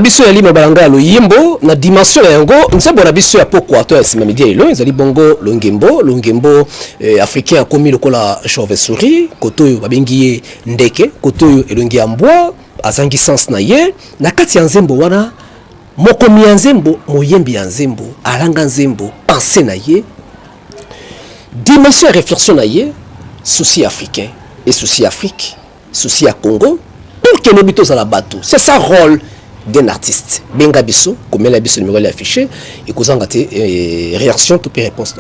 biso ya lima balanga lo yimbo na dimension ya yango nzembo na biso ya pokwa to ya sima media elo ezali bongo longembo africain akomi lokola chauve-souris koto babengi ndeke koto elongi ya mbwa azangi sens na ye na kati ya nzembo wana mokomi ya nzembo moyembi ya nzembo alanga nzembo pensée na ye dimension ya réflexion na ye souci africain et souci Afrique souci à Congo pour que nos à la bateau. C'est ça le rôle d'un artiste. Benga biso, comme la biso numéro affiché, et qu'on a réaction, toute réponse.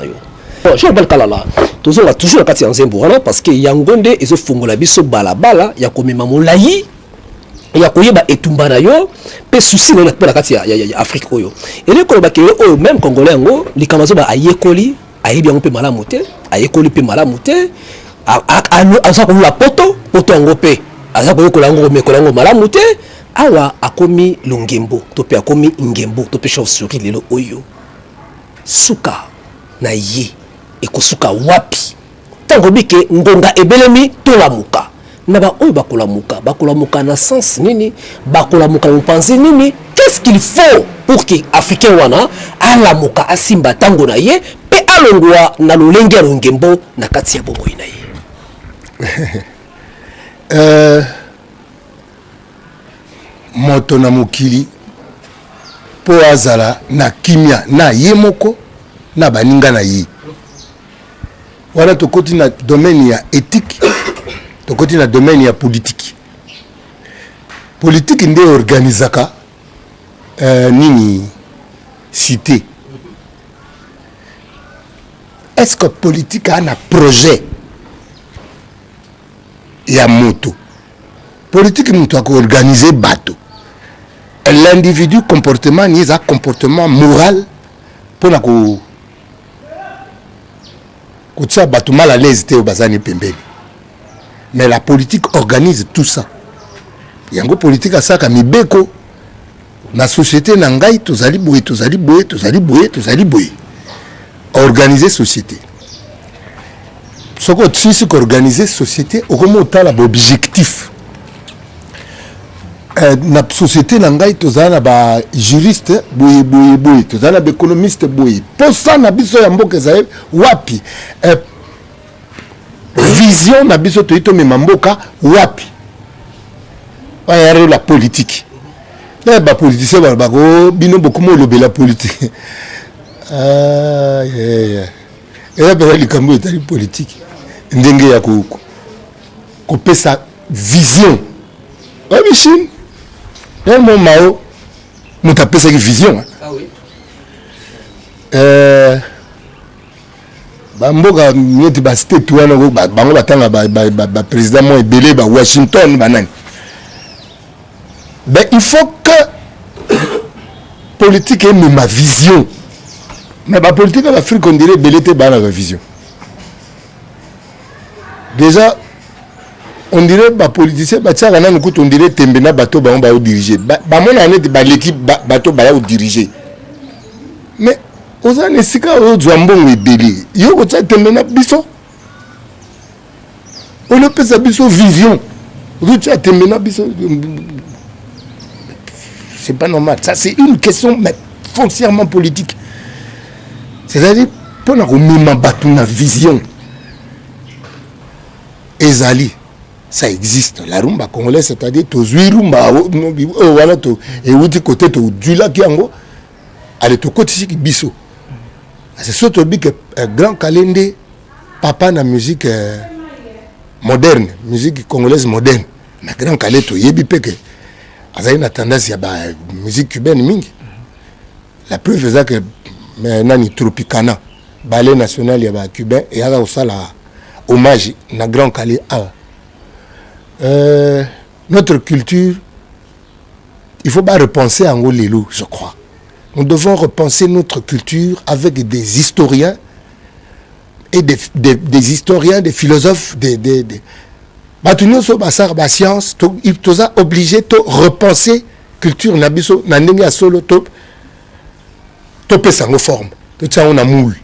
Je vais kalala. Toujours la partie en Zembourana parce que Yangonde et ce fongo la biso balabala, ya comme mamolayi, ya koyeba etumba na yo, pe souci na la partie ya Afrique oyo. Et le koloba ke o même congolais ngo, li kamazo ba ayekoli, ayebi yango pe malamuté, ayekoli pe malamuté, a ça comme la poto ngo pe. Aza kolango mekolango malamu te awa akomi longembo to pe akomi ngembo to pe chauve-souris lelo oyo suka na ye ekosuka wapi tango bike ngonga ebelemi to lamuka na ba oyo bakolamuka na sens nini bakolamuka mpanzi nini qu'est-ce qu'il faut pour que africain wana alamuka asimba tango na ye pe alongwa na lolenge longembo na kati ya bomoi na ye. Moto na mokili po azala na kimia na ye moko na baninga na ye wana tokoti na domaine ya éthique tokoti na domaine ya politique nde organisaka nini cité est-ce que politique a un projet ya moto politique nous a organisé bateau l'individu comportement ni un comportement moral pour na ko tia bateau mal à l'aise te bazani pembeni mais la politique organise tout ça yango politique asaka mibeko na société na ngai tozali boye organiser société soko tsisi ko organiser société okomo tala objectif na société na ngai tozala ba juriste boye tozala ba économiste boye posa na biso ya mboka za wapi vision na biso to mema mboka wapi ayare la politique na ba politicien ba ko bino bokumo lobela politique et là ba likambo etali politique ndenge ya ko pesa vision Chine. Et mon mao, nous tapons cette vision. Ah oui. Bamboga nyeti ba state wana bango batanga ba président mo ebele ba Washington banani. Ben il faut que politique ait ma vision. Mais la politique en Afrique on dirait belé te ba na vision. Déjà on dirait ba politicien ba tsa kana nkutu on dirait tembena bato ba on ba diriger ba mona net ba l'équipe bato ba ya diriger mais ozane sika o zwambongo ebeli yo ko tsa tembena biso on le pesa biso vision o tsa tembena biso c'est pas normal ça c'est une question mais foncièrement politique c'est-à-dire pour na komema bato na vision ezali ça existe la rumba congolaise c'est-à-dire to rumba voilà to et outi côté to dula kiango ale to côté biso c'est surtout que grand Kalende papa na musique moderne musique congolaise moderne na grand Kalende to yebi peke azali na tendance ya ba musique cubaine mingi la preuve c'est que nani Tropicana ballet national ya ba cubain et ala osala hommage na grand Kalende notre culture, il faut pas repenser en Ngolelo, je crois. Nous devons repenser notre culture avec des historiens et des historiens, des philosophes, des science, ils sont obligés de repenser culture nabiso nandenga solo top topé sango forme. Tout ça on a moule.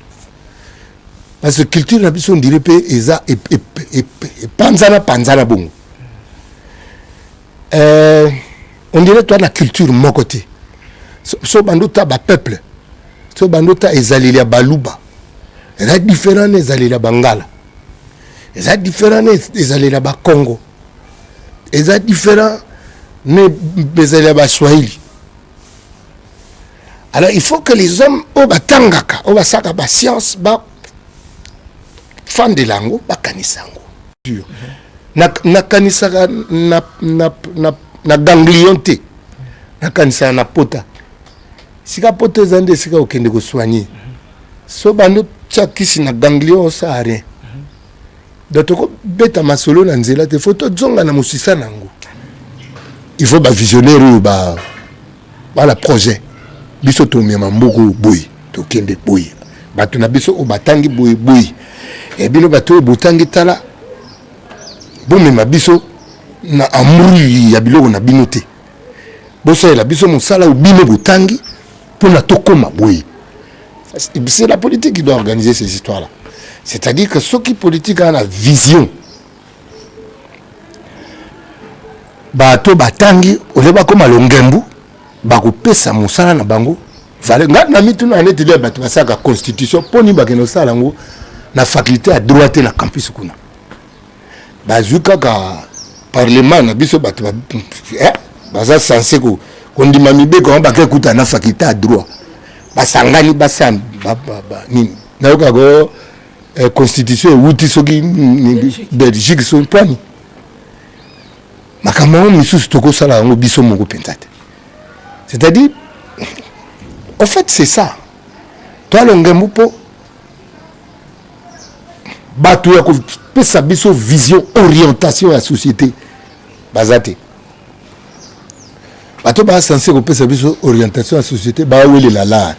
Parce que culture nabiso on dirait pe eza et panzana bon. On dirait toi la culture mon côté so bandota ba peuple so bandota ezali ya baluba eza différent ezali ya bangala eza différent ezali ya ba Congo eza différent ne ezali ya ba Swahili. Alors il faut que les hommes au batangaka au basaka ba science ba fan de lango ba kanisango na kanisaka na ganglion te na kanisaka na pota sika pota zande sika okende ko soigner so bando tchakisi na ganglion ça rien d'autoko beta masolo na nzela te photo zonga na musisa nango il faut ba visionnaire ba la projet biso to mema mboko boy to kende boy bato na biso o batangi boy et bino bato botangi tala bomema biso na amuri ya biloko na bino te bosa la biso mosala ou bino botangi pour na tokoma boy. C'est la politique qui doit organiser ces histoires là, c'est-à-dire que ceux qui politique a la vision bato batangi oleba koma longembu bakopesa mosala na bango vale na mitu na neti de bato basaka constitution poni bakeno sala ngo na faculté à droite na campus kuna bazuka ka parlement na biso bato baza censé ko kondima mibeko baka kuta na faculté à droit basangani basam nini na yoka go constitution wuti soki Belgique so poni makambo misusu toko sala ngo biso moko pensate. C'est-à-dire, en fait, c'est ça. Toi, l'ongemupo, batou ya ko pesa biso vision, orientation à la société. Bazate. Batou ba censé ko pesa biso orientation à la société, ba wele la la.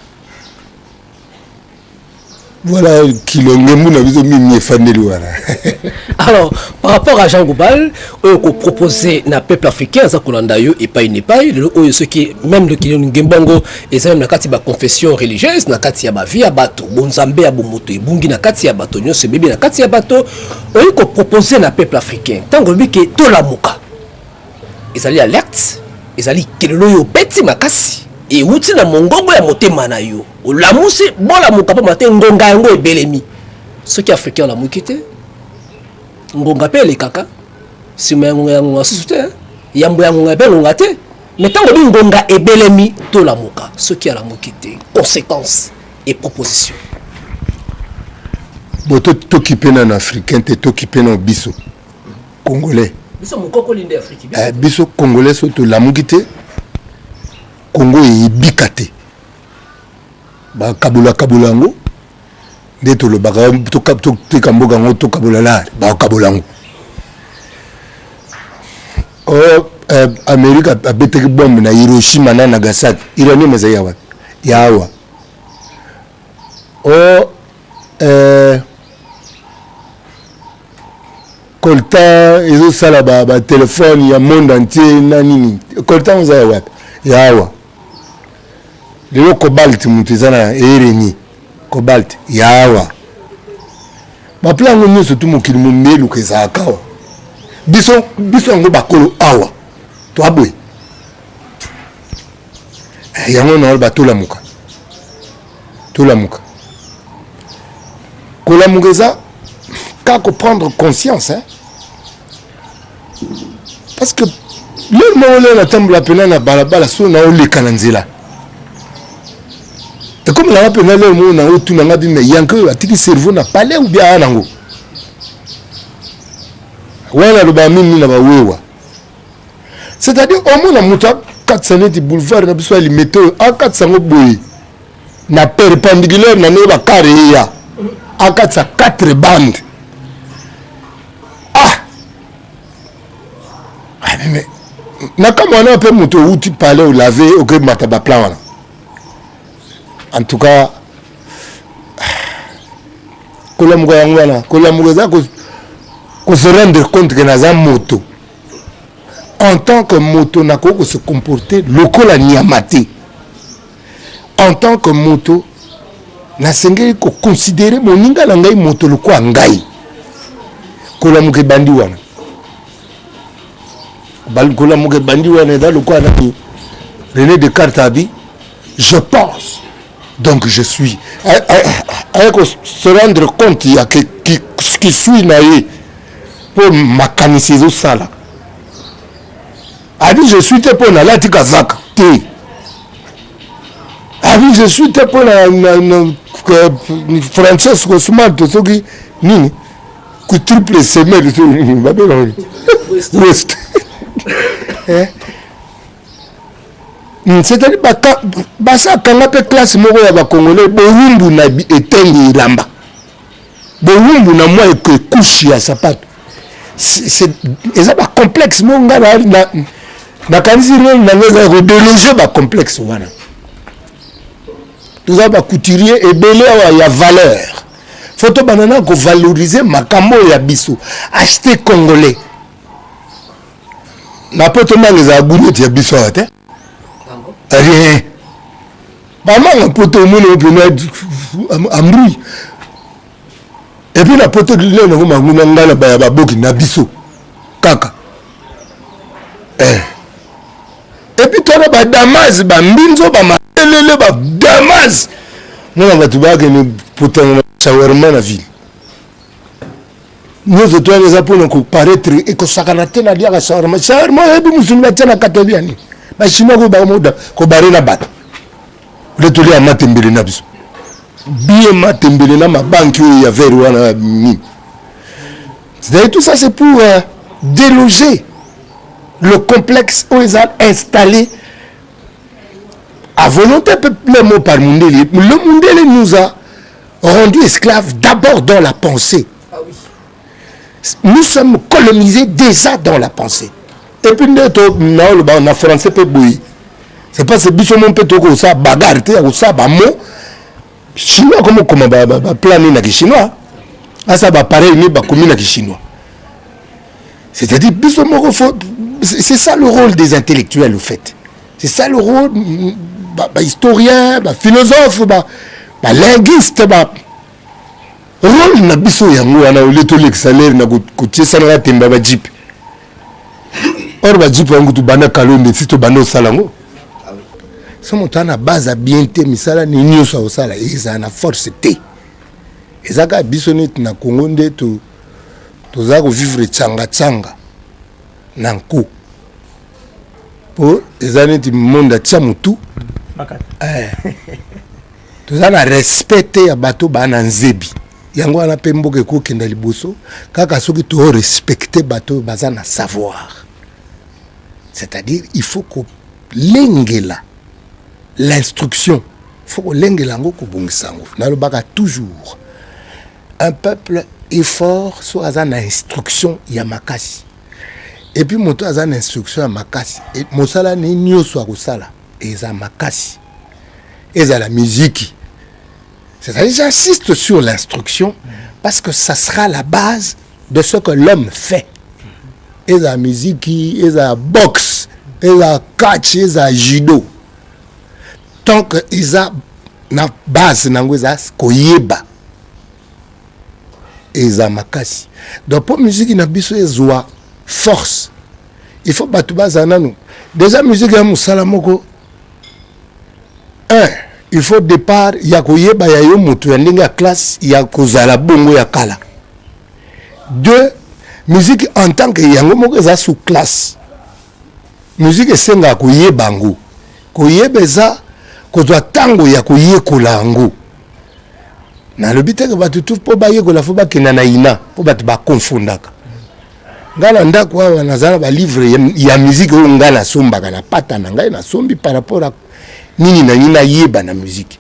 Voilà qui l'ongemu na biso mimi fandeli wana. Alors, par rapport à Jean Goubal, on proposé na peuple africain ça kolanda yo et pas ce qui même le qui ngembongo et ça même na kati ba confession religieuse na kati ya ba vie ya bato bonzambe ya bomoto ebungi na kati ya bato nyonso bébé na kati ya bato on ko proposer na peuple africain tango biki to la muka ezali alerte ezali kelelo yo peti makasi et uti na mongongo ya motema na yo olamusi bola muka pa matin ngonga yango ebelemi ceux qui africains la mukite ngonga pe le kaka si mengonga yango susute yambo yango pe ngonga te mais tango bi ngonga ebelemi to la muka ceux qui a la mukite conséquences et propositions boto t'occuper en africain te t'occuper en biso congolais biso mukoko linde afrique biso congolais soto la mukite Congo e bikate ba kabula ngo ndeto lo baka to kapto tekamboga ngo to kabula la ba kabulango Amerika abeteki bombe na Hiroshima na Nagasaki irani mezaya wapi yawa kolta ezo sala ba téléphone ya monde entier na nini kolta mezaya wapi yawa lelo cobalt mutezana ereni cobalt yawa baplango nyonso tu mokili momelu keza akawa biso ngo bakolo awa to abwe yango na batola muka kola mugeza kako prendre conscience hein parce que le mot la tambla pena na balabala so na oleka na nzela. Et comme la peine le mot na otu na ngabi mais yanko atiki cerveau na palais ou bien anango. Wala lo ba mimi na ba wewa. C'est-à-dire au moins na muta 400 de boulevard na biso ali météo a 400 boy. Na perpendiculaire na ne ba carré ya. A 4 bandes. Mais na kama on a peu moto outi palais ou laver au que mataba plan wana. En tout cas, qu'on se rende compte que nous avons moto. En tant que moto, nous avons se comporter local niamate. En tant que moto, nous avons considérer mon ninga langai moto le quoi ngai. Kolamuke bandi wana. Kolamuke bandi wana dans le quoi nani. René Descartes a dit. je pense. Donc je suis. Avec se rendre compte, il y a ce qui suit naïe pour mécaniser ça là. Abi je suis pour la latika zaka. Abi je suis pour la Francesco Smart to qui nini ku triple semelle West. C'est-à-dire basa kanga pe classe moko ya ba congolais boyumbu na etengi lamba boyumbu na moi que couche ya sapato c'est ça ba complexe mo ngala na kanisi na ngeza ko déloger ba complexe wana tout ça ba couturier et belé ya valeur photo banana ko valoriser makambo ya biso acheter congolais na poto mangeza goulet ya biso ate rien. Maman a poté au monde en bruit. Et puis la poté de l'air, on a la baboki nabiso. Kaka. Et puis toi, la damas, bambinzo, bamalele, damas. Nous, on va te voir que nous potons shawarma la ville. Nous, toi, les apôtres, on paraître et que ça canate na dia shawarma. Shawarma, et puis nous sommes là, katabiani. Les Chinois ko barena bat le toli amatembele na biso bien matembele na ma banque ya vers wana ni c'est tout ça c'est pour déloger le complexe où ils ont installé à volonté le mot par Mundele. Le Mundele nous a rendu esclaves d'abord dans la pensée. Nous sommes colonisés déjà dans la pensée. Et puis on a français peut bouillir. C'est pas ce bichon mon peut tout ça bagarre ou ça ba mot chinois comment planer na chinois. Ah ça va pareil ni ba commun na chinois. C'est-à-dire bichon mon c'est ça le rôle des intellectuels au fait. C'est ça le rôle historien, philosophe, linguiste rôle na biso yango ana le to l'excellent na ko tiesa na temba ba jeep. Or ba jipa ngo tu bana kalonde si to bana salango so motana base bien te misala ni nyoso osala eza na force te ezaka bisonet na Congo nde to za ko vivre tsanga na nko po ezaneti monde tya mutu to za na respect ya bato bana nzebi yango ana pemboke ko kenda liboso kaka soki to respecter bato bazana savoir. C'est-à-dire, il faut que l'instruction, il faut que l'enguela toujours. Un peuple est fort soit une instruction yamakasi. Et puis mon tour une instruction yamakasi. Et mon sala n'est ni soit au sala. Et ça makasi. Et ça la musique. C'est-à-dire, j'insiste sur l'instruction parce que ça sera la base de ce que l'homme fait. Et la musique, et la boxe, et la catch, et la judo. Tant que ils ont na base nangweza koyeba. Et la makasi. Donc pour musique na biso ezwa force. Il faut battre base nanu. Déjà musique ya musala moko. Il faut départ ya koyeba ya yo mutu ya ndenge ya classe ya kozala bongo ya kala. 2 musique en tant que yango moko eza sous classe musique esenga koyeba ngo koyebeza kozwa tango ya koyekola ngo na lobi te ke bato tout po bayekola fo bakenda na ina po bato bakonfondaka ngala ndako awa nazala balivre ya musique oyo nga nasombaka na pata na ngai nasombi par rapport a nini na nini nayeba na musique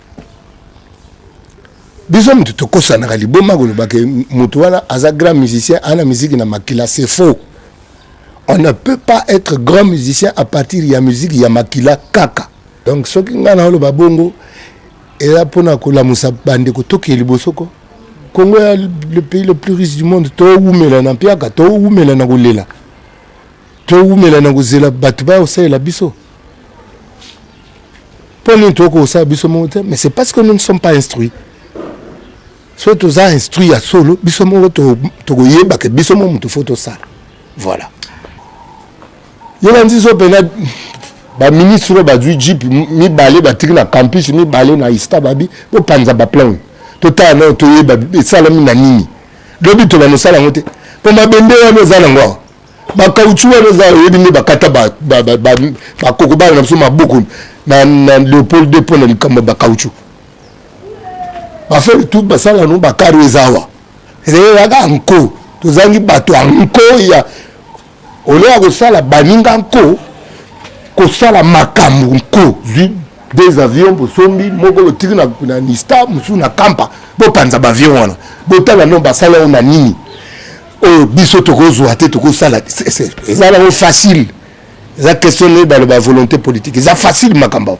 biso mutu tokosanaka liboma kolobaka mutu wana aza grand musicien ana musique na makila. C'est faux. On ne peut pas être grand musicien à partir de la musique ya makila kaka. Donc ce qui ngana oloba bongo et là pour na kola musa bande ko toki libosoko Congo est le pays le plus riche du monde. To umela na piaka to umela na kolela to umela na kozela batu ba osala biso. Pour nous to ko osala biso monte mais c'est parce que nous ne sommes pas instruits. Soit tous instruits à solo, bisomo to yeba que bisomo mutu photo ça. Voilà. Yo ndi so pena ba ministre ba du jeep mi balé ba tiki na campus mi balé na ista babi po panza ba plan to ta na to ye ba sala mi na nini lobi to ba no sala ngote po mabende ya no zala ngo ba kauchu wa no zala yebi ni bakata ba koko ba na so mabuku na Léopold II na likamba ba kauchu ba faire tout ba sala no ba karu ezawa ya ga nko to zangi bato nko ya ole ya ko sala baninga nko ko sala makambu nko des avions pour sombi moko tiki na nista musu na kampa bo panza ba avion wana bo tala no ba sala ona nini o biso to ko zo ate to ko sala c'est facile ça questionner dans la volonté politique c'est facile makamba.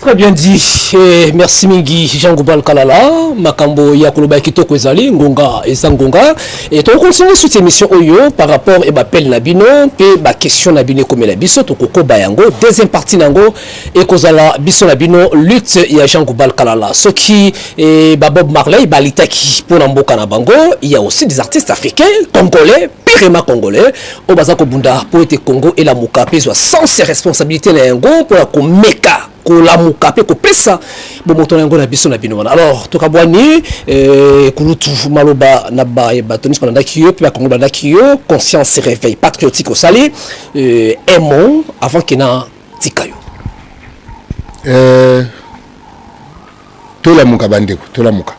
Très bien dit. Merci mingi Jean Goubal Kalala. Makambo ya koloba kitoko ezali ngonga eza ngonga. Et on continue cette émission oyo par rapport et appel na bino pe ba question na bino comme la biso to koko bayango deuxième partie nango et kozala biso na bino lutte ya Jean Goubal Kalala. Ce qui Bob Marley balitaki pour mboka na bango, il y a aussi des artistes africains, congolais, pirema congolais au bazako bunda pour être Congo et la mukape soit sans ses responsabilités na yango pour la komeka la mukape ko pesa bo moto yango na biso na bino wana. Alors tokabwani kulutu maloba na ba batonis pendant kiyo puis ba Congo pendant kiyo conscience se réveil patriotique au sali aimons avant que na tikayo tola muka bandeko tola muka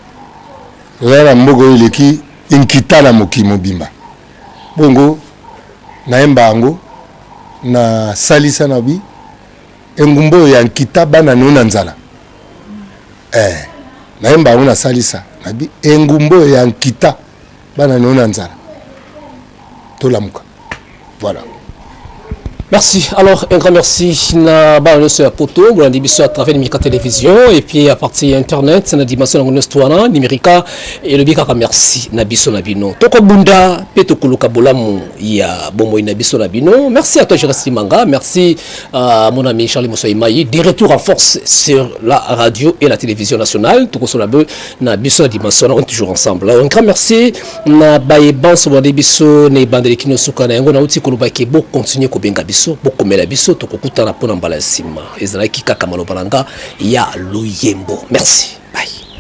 zala mbogo ileki inkitala mokimo bimba bongo na embango na salisa na bi engumbo ya nkita bana nuna nzala na embango na salisa na bi engumbo ya nkita bana nuna nzala tolamuka voilà. Merci. Alors, un grand merci na balance poto, vous l'avez à travers les télévision et puis à partir internet, c'est la dimension de notre numérique et le bika merci na biso na bino. Toko bunda peto kuluka bolamu ya bomo na biso na bino. Merci à toi Jérôme Manga, merci à mon ami Charlie Mosoimayi, de retour en force sur la radio et la télévision nationale. Toko solabe na biso na dimension, on est toujours ensemble. Alors, un grand merci na baye banso de biso ne bandeli kino sukana yango na uti kuluba ke bo continuer ko benga biso bokomela biso tokokutana pona mbala sima ezalaki kaka malobalanga ya Luyembo. Merci. Bye.